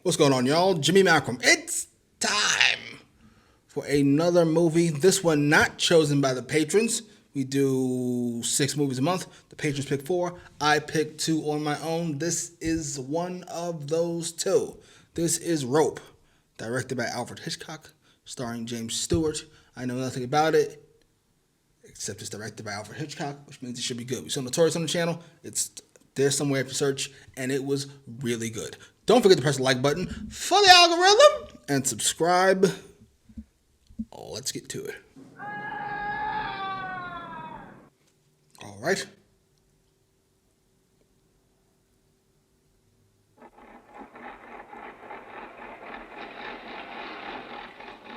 What's going on, y'all? Jimmy Malcolm. It's time for another movie. This one not chosen by the patrons. We do 6 movies a month. The patrons pick 4. I pick 2 on my own. This is one of those 2. This is Rope, directed by Alfred Hitchcock, starring James Stewart. I know nothing about it, except it's directed by Alfred Hitchcock, which means it should be good. We saw Notorious on the channel. It's there somewhere if you search, and it was really good. Don't forget to press the like button for the algorithm and subscribe. Oh, let's get to it. All right.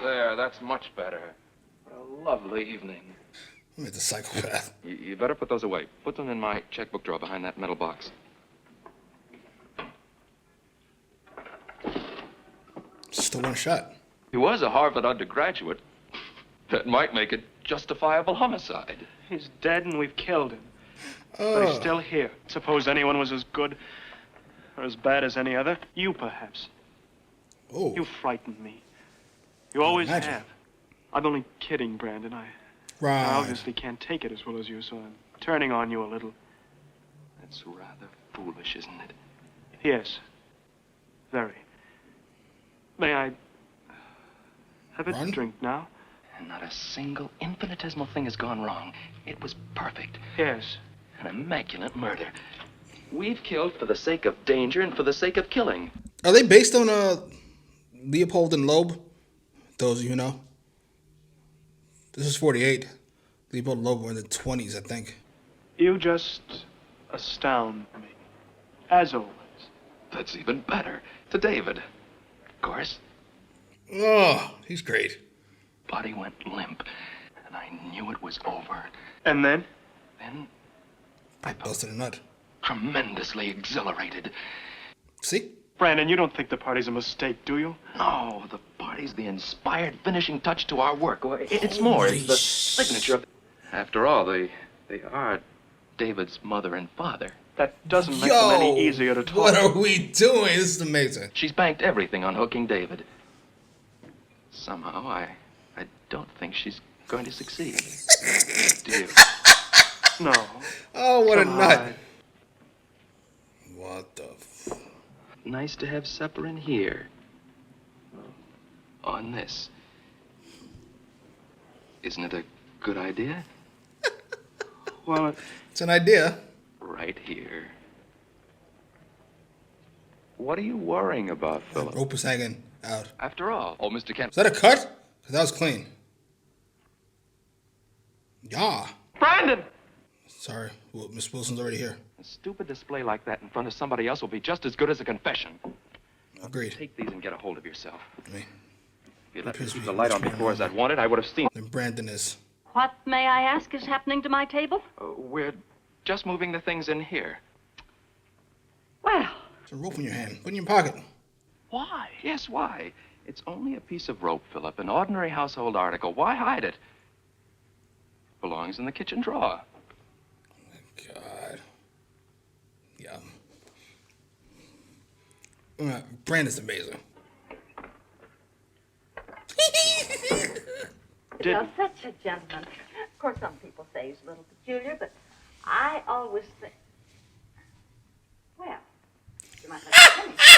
There, that's much better. What a lovely evening. I'm a psychopath. You better put those away. Put them in my checkbook drawer behind that metal box. Still one shot. He was a Harvard undergraduate. That might make it justifiable homicide. He's dead and we've killed him. But he's still here. Suppose anyone was as good or as bad as any other? You, perhaps. Oh. You frightened me. You always Imagine. have. I'm only kidding, Brandon. I Right. obviously can't take it as well as you, so I'm turning on you a little. That's rather foolish, isn't it? Yes. Very. May I have a Run? drink now? And not a single infinitesimal thing has gone wrong. It was perfect. Yes. An immaculate murder. We've killed for the sake of danger and for the sake of killing. Are they based on Leopold and Loeb? Those of you who know. This is 48. Leopold and Loeb were in the 20s, I think. You just astound me. As always. That's even better. To David. Of course. Oh, he's great. Body went limp, and I knew it was over. And then? Then I busted a nut. tremendously exhilarated. See? Brandon, you don't think the party's a mistake, do you? No, the party's the inspired finishing touch to our work. It's more, it's the signature of... After all, they are David's mother and father. That doesn't make them any easier to talk. What are we doing? This is amazing. She's banked everything on hooking David. Somehow, I don't think she's going to succeed. Do you? No. Oh, what a Come nut. on. What the Nice to have supper in here. On this. Isn't it a good idea? Well, It's an idea. Right here. What are you worrying about, Philip? Rope is hanging out. After all, oh, Mr. Kent. Is that a cut? 'Cause that was clean. Yeah. Brandon! Sorry. Well, Miss Wilson's already here. A stupid display like that in front of somebody else will be just as good as a confession. Agreed. Take these and get a hold of yourself. Me. If you'd let me Appears keep we- the light on before as I'd wanted, I would have seen. Then Brandon is. What, may I ask, is happening to my table? We're just moving the things in here. Well, There's a rope in your hand. Put it in your pocket. Why? Yes, why? It's only a piece of rope, Philip, an ordinary household article. Why hide it? Belongs in the kitchen drawer. God. Yeah. Brandon's amazing. you're such a gentleman. Of course, some people say he's a little peculiar, but I always think... Well, you might like to finish.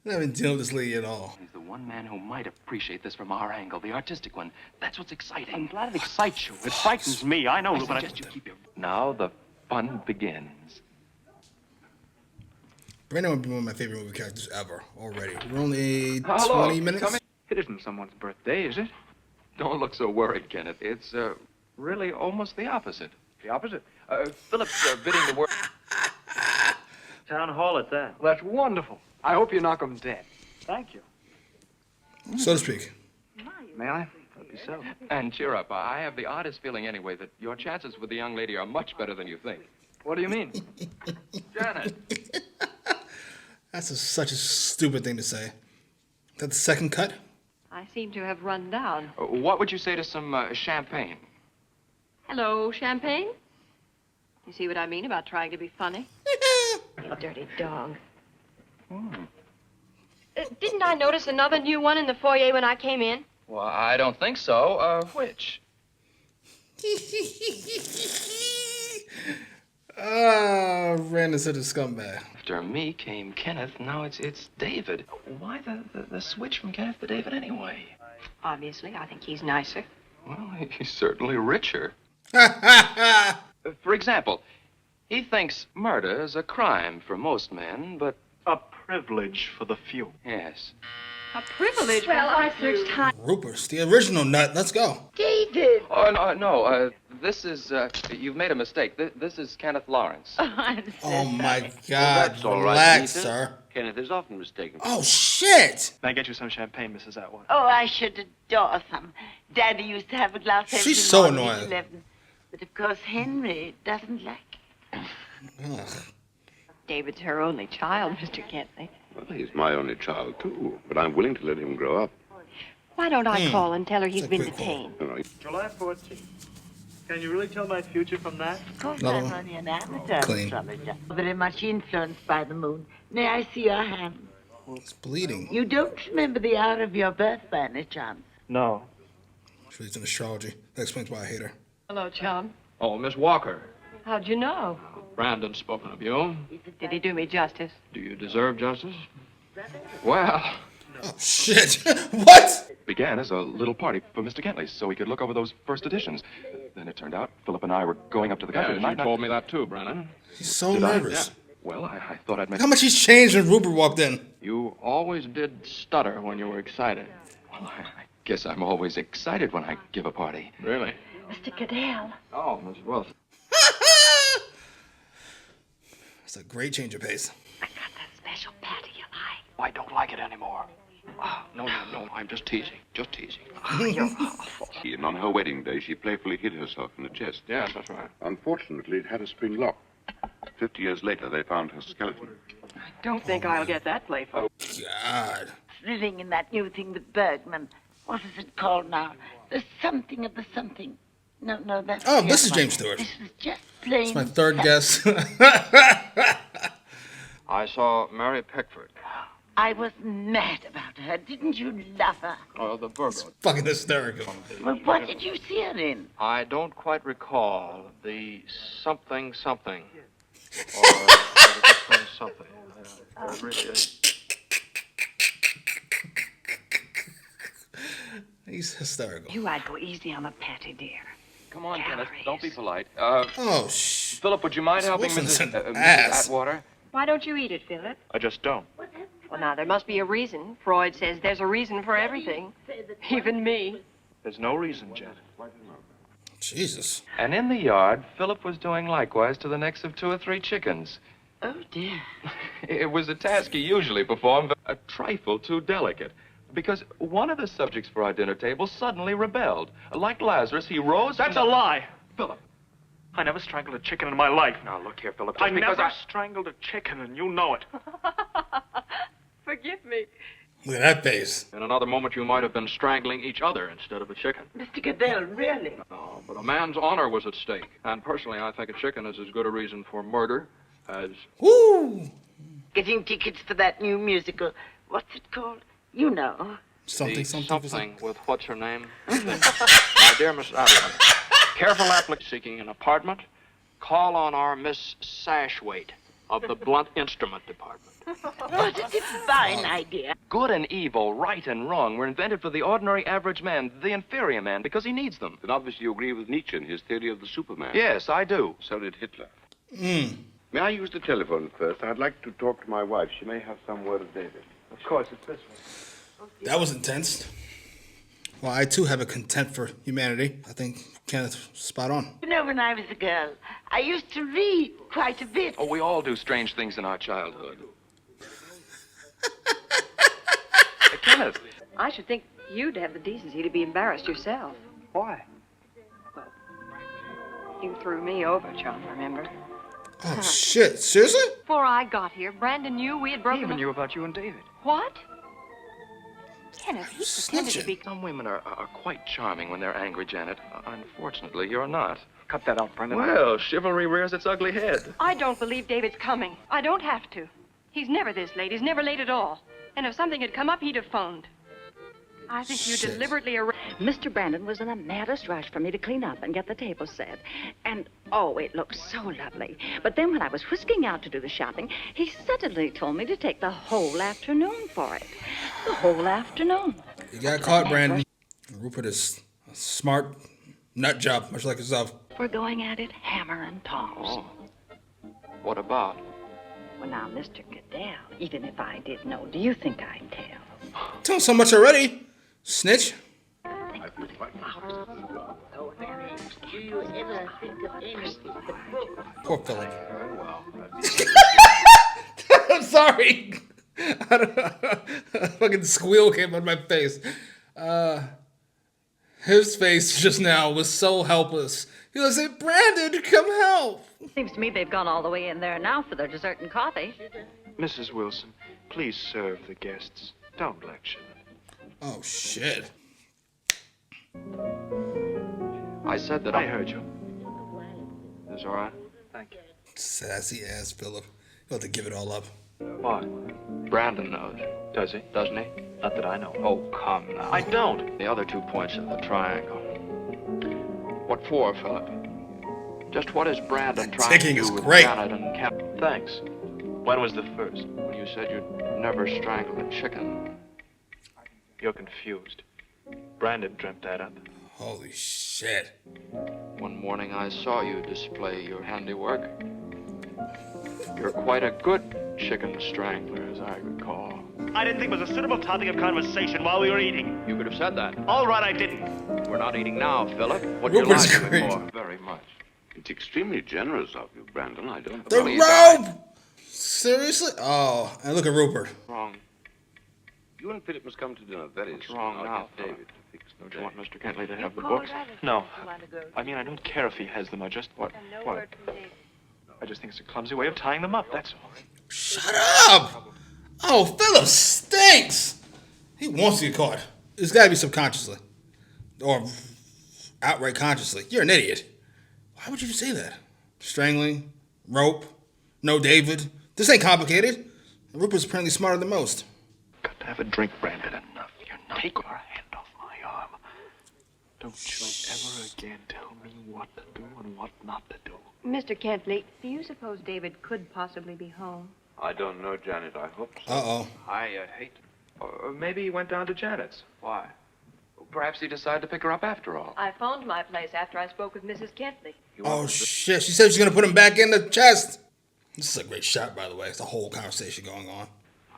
I haven't dealt with this lady at all. He's the one man who might appreciate this from our angle, the artistic one. That's what's exciting. I'm glad it excites you. It frightens me. I know, I but I... suggest you keep your... Now the fun begins. Brandon would be one of my favorite movie characters ever already. We're only Hello, 20 minutes. come in. It isn't someone's birthday, is it? Don't look so worried, Kenneth. It's, really almost the opposite. The opposite. Philip's bidding the word... Town hall at that. Well, that's wonderful. I hope you knock 'em dead. Thank you. So to speak. May I? Help yourself. And cheer up. I have the oddest feeling anyway that your chances with the young lady are much better than you think. What do you mean? Janet. That's such a stupid thing to say. Is that the second cut? I seem to have run down. What would you say to some champagne? Hello, Champagne? You see what I mean about trying to be funny? You dirty dog. Didn't I notice another new one in the foyer when I came in? Well, I don't think so. Which? Ran into the scumbag. After me came Kenneth. Now it's David. Why the switch from Kenneth to David anyway? Obviously, I think he's nicer. Well, he's certainly richer. Ha For example, he thinks murder is a crime for most men, but... A privilege for the few. Yes. A privilege. Well, I searched high. Rupert's the original nut. Let's go. David! Oh, no, this is, you've made a mistake. This is Kenneth Lawrence. I'm so Oh my sorry. God! that's all right, Relax, Anita. sir. Kenneth is often mistaken. Oh shit! Can I get you some champagne, Mrs. Atwater? Oh, I should adore some. Daddy used to have a glass every She's so morning at annoying. 11. But of course, Henry doesn't like it. Ugh. David's her only child, Mr. Kentley. Well, he's my only child, too. But I'm willing to let him grow up. Why don't I call and tell her he's That's a been quick call. detained? You know, July 14th. Can you really tell my future from that? Of course, No. I'm only an amateur Clean. astrologer. Very much influenced by the moon. May I see your hand? It's bleeding. You don't remember the hour of your birth by any chance? No. She's in astrology. That explains why I hate her. Hello, Chum. Oh, Miss Walker. How'd you know? Brandon's spoken of you. Did he do me justice? Do you deserve justice? Well, Oh shit! What? Began as a little party for Mr. Kentley, so he could look over those first editions. Then it turned out Philip and I were going up to the country yes, tonight. you told me that too, Brandon. He's so Did I? nervous. Well, I thought I'd Look make... how much he's changed when Rupert walked in. You always did stutter when you were excited. Well, I guess I'm always excited when I give a party. Really? Mr. Cadell. Oh, Miss Wilson. It's a great change of pace. I got that special patty you like. I don't like it anymore. Oh, no, I'm just teasing. Just teasing. and on her wedding day, she playfully hid herself in the chest. Yes, that's right. Unfortunately, it had a spring lock. 50 years later, they found her skeleton. Don't think I'll get that playful. God. Thrilling in that new thing with Bergman. What is it called now? The something of the something. No, that's Oh, the this other is one. James Stewart. This is just plain. It's my third guess. I saw Mary Pickford. I was mad about her. Didn't you love her? Oh, the Virgo. Fucking hysterical. Well, what did you see her in? I don't quite recall the something. Or the different something. It really is. He's hysterical. You, I'd go easy on the patty, dear. Come on, Kenneth. Calories. Don't be polite. Oh, shh. Philip, would you mind helping Wilson's Mrs. an Mrs. ass. Atwater? Why don't you eat it, Philip? I just don't. Well, now, there must be a reason. Freud says there's a reason for everything. Even me. There's no reason, Janet. Jesus. And in the yard, Philip was doing likewise to the necks of 2 or 3 chickens. Oh, dear. It was a task he usually performed, but a trifle too delicate. Because one of the subjects for our dinner table suddenly rebelled. Like Lazarus, he rose... That's a lie. Philip. I never strangled a chicken in my life. Now, look here, Philip. I Just because never strangled a chicken, and you know it. Forgive me. Look at that face. In another moment, you might have been strangling each other instead of a chicken. Mr. Cadell, really? No, but a man's honor was at stake. And personally, I think a chicken is as good a reason for murder as... Woo! Getting tickets for that new musical. What's it called? You know. Something the for something with what's her name? My dear Miss Atwater, careful applicant seeking an apartment, call on our Miss Sashwaite of the Blunt Instrument Department. What a divine idea. good and evil, right and wrong, were invented for the ordinary average man, the inferior man, because he needs them. Then obviously you agree with Nietzsche and his theory of the Superman. Yes, I do. So did Hitler. Mm. May I use the telephone first? I'd like to talk to my wife. She may have some word of David. Of course, it's this one. That was intense. Well, I too have a contempt for humanity. I think Kenneth spot on. You know, when I was a girl, I used to read quite a bit. Oh, we all do strange things in our childhood. Kenneth. I should think you'd have the decency to be embarrassed yourself. Why? Well, you threw me over, John, remember? Oh, shit. Seriously? Before I got here, Brandon knew we had He broken even up. knew about you and David. What? Kenneth, he pretended to be... Some women are quite charming when they're angry, Janet. Unfortunately, you're not. Cut that out, Brendan. Well, chivalry rears its ugly head. I don't believe David's coming. I don't have to. He's never this late. He's never late at all. And if something had come up, he'd have phoned. I think you Shit. deliberately Mr. Brandon was in the maddest rush for me to clean up and get the table set. And, oh, it looked so lovely. But then when I was whisking out to do the shopping, he suddenly told me to take the whole afternoon for it. The whole afternoon. You got caught, Brandon. Rupert is a smart nut job, much like yourself. We're going at it hammer and tongs. Oh. What about? Well, now, Mr. Goodell, even if I did know, do you think I'd tell? Tell so much already. Snitch. Do you ever think of anything but books? Poor Philip. I'm sorry. A fucking squeal came out of my face. His face just now was so helpless. He was like, Brandon, come help. Seems to me they've gone all the way in there now for their dessert and coffee. Mrs. Wilson, please serve the guests. Don't lecture them. Oh, shit. I said that I heard you. Is all right? Thank you. Sassy ass Philip. He'll have to give it all up. Why? Brandon knows, Does he? doesn't he? Not that I know. Oh, come now. I don't. The other 2 points of the triangle. What for, Philip? Just what is Brandon trying to ticking do is with great. Janet and Kemp? Thanks. When was the first? When you said you'd never strangled a chicken. You're confused. Brandon dreamt that up. Holy shit. One morning I saw you display your handiwork. You're quite a good chicken strangler, as I recall. I didn't think it was a suitable topic of conversation while we were eating. You could have said that. All right, I didn't. We're not eating now, Philip. What do you Rupert's like great. it for? Very much. It's extremely generous of you, Brandon. I don't The Well, you robe! Seriously? Oh, and look at Rupert. Wrong. You and Philip must come to dinner very What's soon. wrong I'll now, get David to fix the Don't you want day. Mr. Kentley to have the books? No. I mean, I don't care if he has them. I just... What? I just think it's a clumsy way of tying them up, that's all. Shut up! Oh, Philip stinks! He wants to get caught. It's gotta be subconsciously. Or outright consciously. You're an idiot. Why would you say that? Strangling, rope, no David. This ain't complicated. Rupert's apparently smarter than most. Got to have a drink, Brandon. Enough. You're not Take your hand off my arm. Don't you ever again tell me what to do and what not to do. Mr. Kentley, do you suppose David could possibly be home? I don't know, Janet. I hope so. Uh-oh. I hate... Or maybe he went down to Janet's. Why? Perhaps he decided to pick her up after all. I phoned my place after I spoke with Mrs. Kentley. Oh, shit. She said she's gonna put him back in the chest. This is a great shot, by the way. It's a whole conversation going on.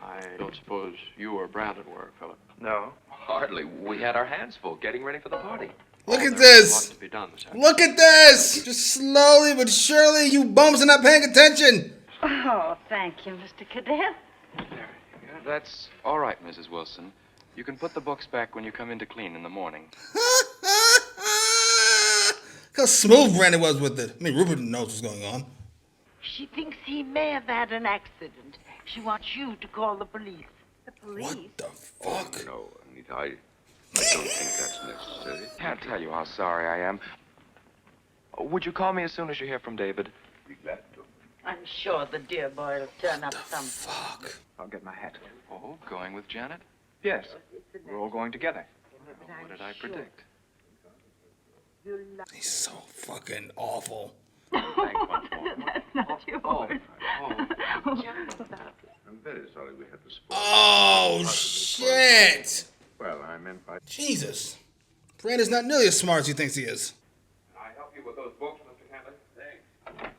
I don't suppose you or Brandon were, Philip. No. Hardly. We had our hands full getting ready for the party. Look at There's this. a lot to be done this afternoon. Look at this. Just slowly but surely, you bums are not paying attention. Oh, thank you, Mr. Goodell. Yeah, that's all right, Mrs. Wilson. You can put the books back when you come in to clean in the morning. Look how smooth Brandon was with it. I mean, Rupert knows what's going on. She thinks he may have had an accident. She wants you to call the police. The police? What the fuck? No, Anita, I don't think that's necessary. Can't tell you how sorry I am. Would you call me as soon as you hear from David? Be glad to. I'm sure the dear boy will turn up some. Fuck. I'll get my hat. Oh, going with Janet? Yes. We're all going together. What did I predict? He's so fucking awful. That's not yours. I'm very sorry we had to spoil. Oh, shit. Well, I meant by... Jesus. Brandon's not nearly as smart as he thinks he is. Can I help you with those books, Mr. Kentley? Thanks.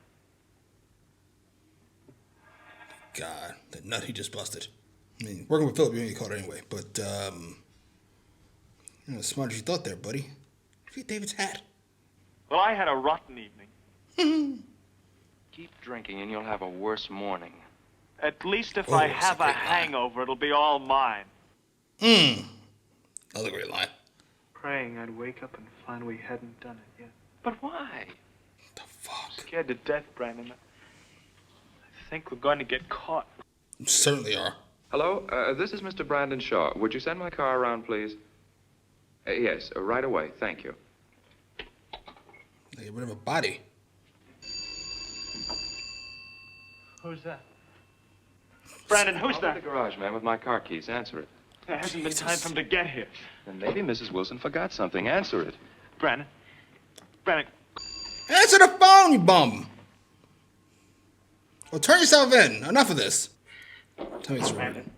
God, the nut he just busted. I mean, working with Philip, you ain't get caught anyway. But, you're not as smart as you thought there, buddy. Look at David's hat. Well, I had a rotten evening. Keep drinking and you'll have a worse morning. At least if Oh, I that's a have a great line. hangover, it'll be all mine. Another great line. Praying I'd wake up and find we hadn't done it yet. But why? What the fuck? Scared to death, Brandon. I think we're going to get caught. You certainly are. Hello, this is Mr. Brandon Shaw. Would you send my car around, please? Yes, right away. Thank you. They get rid of a body. Who's that? Brandon, who's I'm that? in the garage, man, with my car keys. Answer it. There hasn't been time for him to get here. Then maybe Mrs. Wilson forgot something. Answer it. Brandon. Brandon. Answer the phone, you bum. Well, turn yourself in. Enough of this. Tell me it's Rupert. Brandon.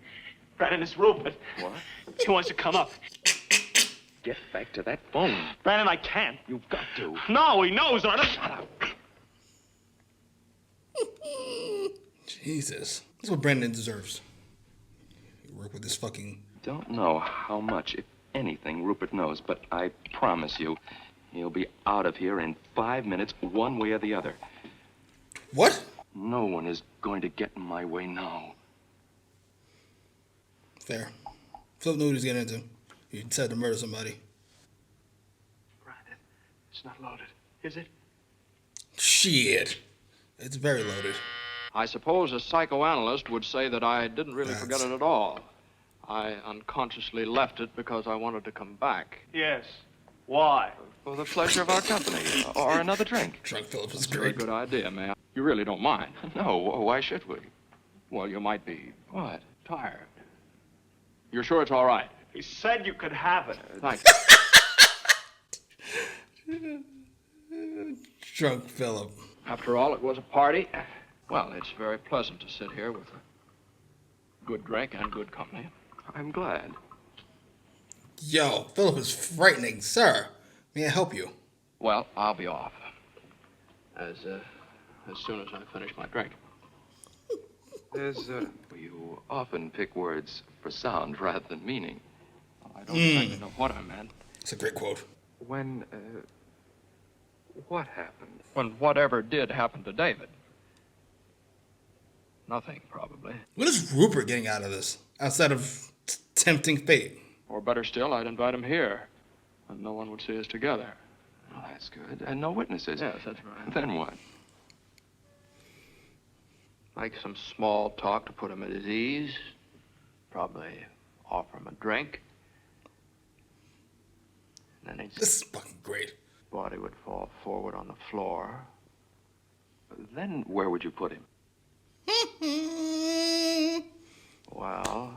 Brandon, it's Rupert. What? He wants to come up. Get back to that phone. Brandon, I can't. You've got to. No, he knows. Shut up. Jesus. That's what Brandon deserves. You work with this fucking... Don't know how much, if anything, Rupert knows, but I promise you, he'll be out of here in 5 minutes, one way or the other. What? No one is going to get in my way now. Fair. Philip knew what he was getting into. He decided to murder somebody. Brandon, it's not loaded, is it? Shit. It's very loaded. I suppose a psychoanalyst would say that I didn't really forget it at all. I unconsciously left it because I wanted to come back. Yes. Why? For the pleasure of our company, or another drink. Drunk Philip is Very great. good idea, man. You really don't mind. No, why should we? Well, you might be What? tired. You're sure it's all right? He said you could have it. Thanks. Drunk Philip. After all, it was a party. Well, it's very pleasant to sit here with a good drink and good company. I'm glad. Yo, Philip is frightening. Sir, may I help you? Well, I'll be off as soon as I finish my drink. You often pick words for sound rather than meaning. Well, I don't exactly know what I meant. It's a great quote. When, what happened? When whatever did happen to David. Nothing, probably. What is Rupert getting out of this? Outside of tempting fate. Or better still, I'd invite him here, and no one would see us together. Oh, that's good. And no witnesses. Yes, that's right. Then what? Like some small talk to put him at his ease. Probably offer him a drink. And then This is fucking great. body would fall forward on the floor. Then where would you put him? Well,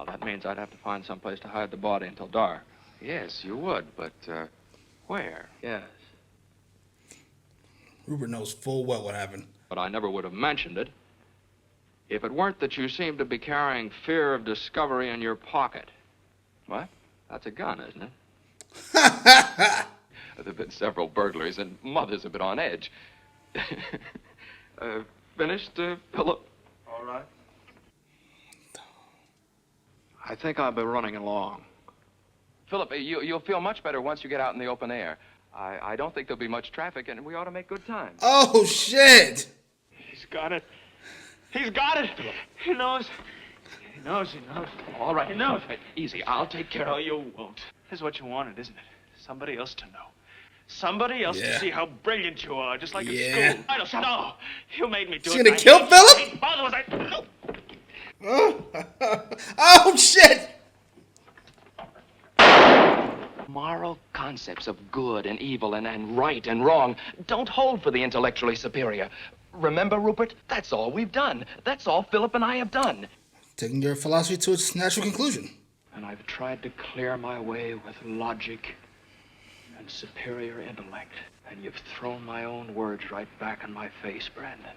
that means I'd have to find some place to hide the body until dark. Yes, you would, but, where? Yes. Rupert knows full well what happened. But I never would have mentioned it if it weren't that you seem to be carrying fear of discovery in your pocket. What? That's a gun, isn't it? There have been several burglaries, and Mother's a bit on edge. Finished, Philip? All right. I think I'll be running along. Philip, you'll feel much better once you get out in the open air. I don't think there'll be much traffic, and we ought to make good time. Oh, shit! He's got it. He's got it. He knows. He knows. All right, He knows. easy. I'll take care No, of it. you won't. This is what you wanted, isn't it? Somebody else to know. Somebody else Yeah. to see how brilliant you are, just like Yeah. at school. I don't know. You made me do Is it. he gonna kill Philip? Father was like, no. Oh, shit! Moral concepts of good and evil and right and wrong don't hold for the intellectually superior. Remember, Rupert? That's all we've done. That's all Philip and I have done. Taking your philosophy to its natural conclusion. And I've tried to clear my way with logic and superior intellect. And you've thrown my own words right back in my face, Brandon.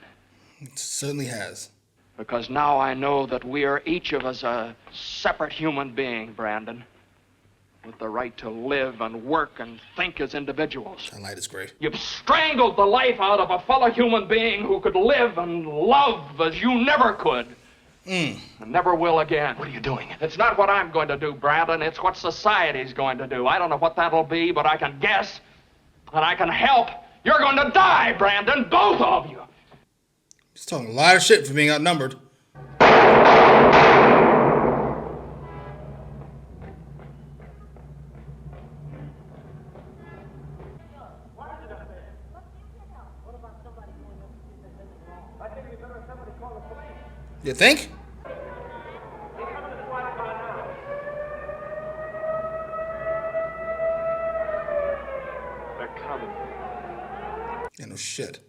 It certainly has. Because now I know that we are each of us a separate human being, Brandon. With the right to live and work and think as individuals. That light is great. You've strangled the life out of a fellow human being who could live and love as you never could. And never will again. What are you doing? It's not what I'm going to do, Brandon. It's what society's going to do. I don't know what that'll be, but I can guess. And I can help. You're going to die, Brandon. Both of you. He's talking a lot of shit for being outnumbered. You think? They're coming. Yeah, no shit.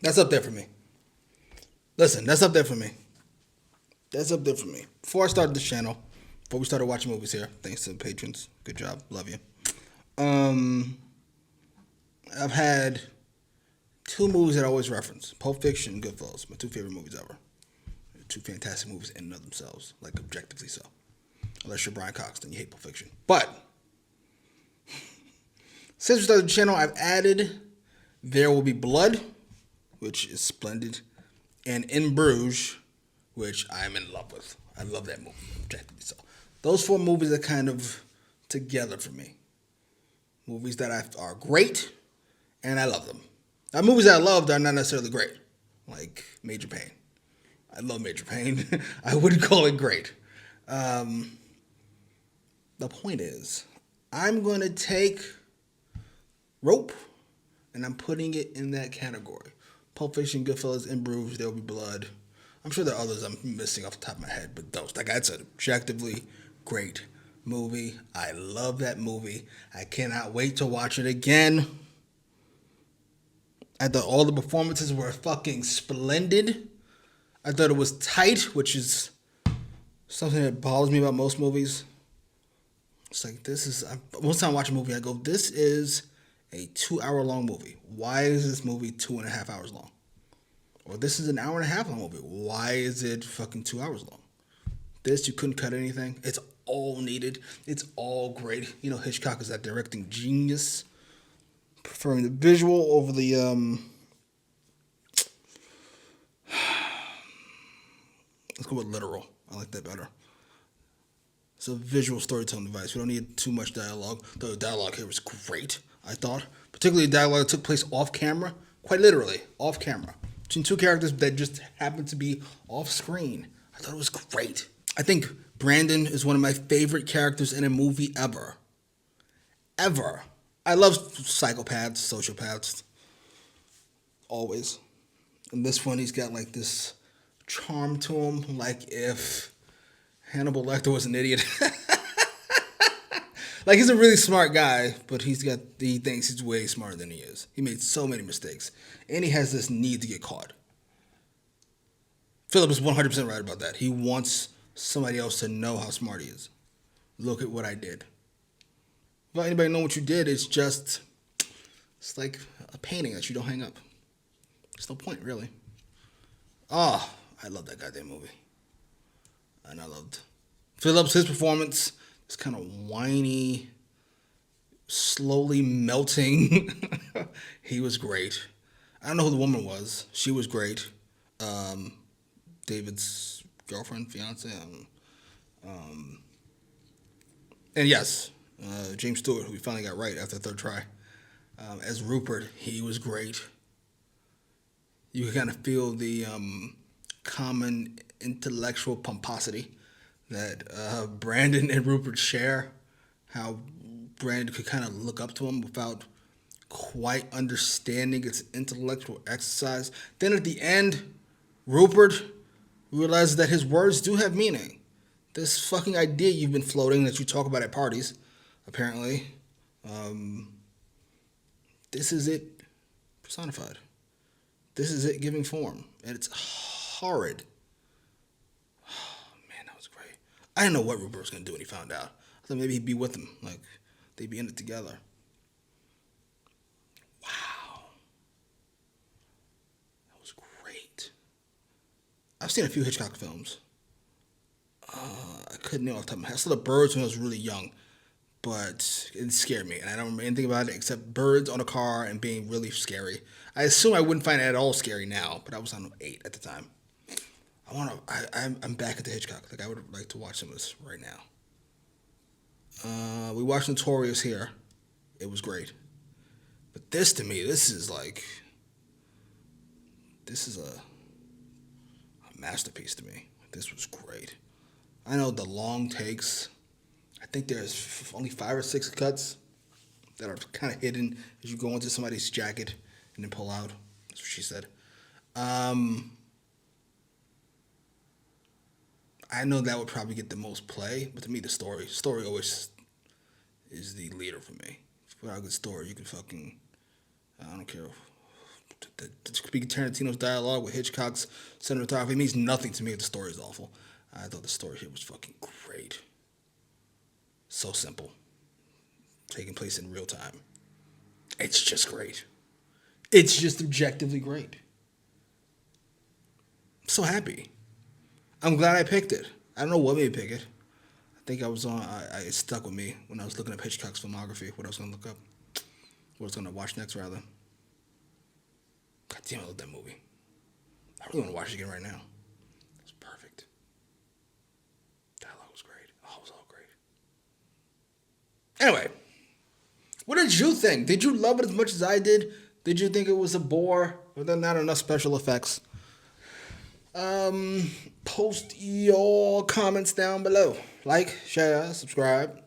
That's up there for me. Listen, that's up there for me. That's up there for me. Before I started this channel, before we started watching movies here, thanks to the patrons. Good job. Love you. I've had two movies that I always reference. Pulp Fiction and Goodfellas. My two favorite movies ever. Two fantastic movies in and of themselves. Like, objectively so. Unless you're Brian Cox, then you hate Pulp Fiction. But since we started the channel, I've added There Will Be Blood, which is splendid, and In Bruges, which I'm in love with. I love that movie, objectively so. Those four movies are kind of together for me. Movies that are great, and I love them. Now, movies that I love that are not necessarily great, like Major Payne. I love Major Payne. I wouldn't call it great. The point is, I'm going to take Rope, and I'm putting it in that category. Pulp Fiction, Goodfellas, In Bruges, There Will Be Blood. I'm sure there are others I'm missing off the top of my head, but those, like I said, objectively great movie. I love that movie. I cannot wait to watch it again. I thought all the performances were fucking splendid. I thought it was tight, which is something that bothers me about most movies. It's like, most time I watch a movie, I go, this is a 2-hour-long movie. Why is this movie 2.5 hours long? Or this is an hour and a half long movie. Why is it fucking 2 hours long? This, you couldn't cut anything. It's all needed. It's all great. You know, Hitchcock is that directing genius. Preferring the visual over the, let's go with literal. I like that better. It's a visual storytelling device. We don't need too much dialogue. The dialogue here was great, I thought. Particularly the dialogue that took place off camera. Quite literally, off camera. Between two characters that just happened to be off screen. I thought it was great. I think Brandon is one of my favorite characters in a movie ever. Ever. I love psychopaths, sociopaths. Always. In this one, he's got like this charm to him. Like if Hannibal Lecter was an idiot. Like, he's a really smart guy, but he thinks he's way smarter than he is. He made so many mistakes. And he has this need to get caught. Philip is 100% right about that. He wants somebody else to know how smart he is. Look at what I did. Well, anybody know what you did? It's like a painting that you don't hang up. There's no point, really. Oh, I love that goddamn movie. And I loved Phillips, his performance. It's kind of whiny, slowly melting. He was great. I don't know who the woman was. She was great. David's girlfriend, fiance. And yes, James Stewart, who we finally got right after the third try. As Rupert, he was great. You can kind of feel the common intellectual pomposity that Brandon and Rupert share. How Brandon could kind of look up to him without quite understanding its intellectual exercise. Then at the end, Rupert realizes that his words do have meaning. This fucking idea you've been floating that you talk about at parties, apparently, this is it personified. This is it giving form. And it's horrid. I didn't know what Rupert was going to do when he found out. I thought maybe he'd be with him. Like, they'd be in it together. Wow. That was great. I've seen a few Hitchcock films. I couldn't name off the top of my head. I saw The Birds when I was really young, but it scared me. And I don't remember anything about it except birds on a car and being really scary. I assume I wouldn't find it at all scary now, but I was on 8 at the time. I'm back at the Hitchcock. Like, I would like to watch some of this right now. We watched Notorious here. It was great. But this, to me, this is a masterpiece to me. This was great. I know the long takes. I think there's only 5 or 6 cuts that are kind of hidden as you go into somebody's jacket and then pull out. That's what she said. I know that would probably get the most play, but to me, the story always is the leader for me. Without a good story, you can fucking, I don't care Speaking Tarantino's dialogue with Hitchcock's cinematography means nothing to me if the story is awful. I thought the story here was fucking great. So simple. Taking place in real time. It's just great. It's just objectively great. I'm so happy. I'm glad I picked it. I don't know what made me pick it. I think I was on, it stuck with me when I was looking up Hitchcock's filmography, what I was going to look up. What I was going to watch next, rather. God damn, I love that movie. I really want to watch it again right now. It's perfect. Dialogue was great. Oh, it was all great. Anyway, what did you think? Did you love it as much as I did? Did you think it was a bore? Were there not enough special effects? Post your comments down below. Like, share, subscribe.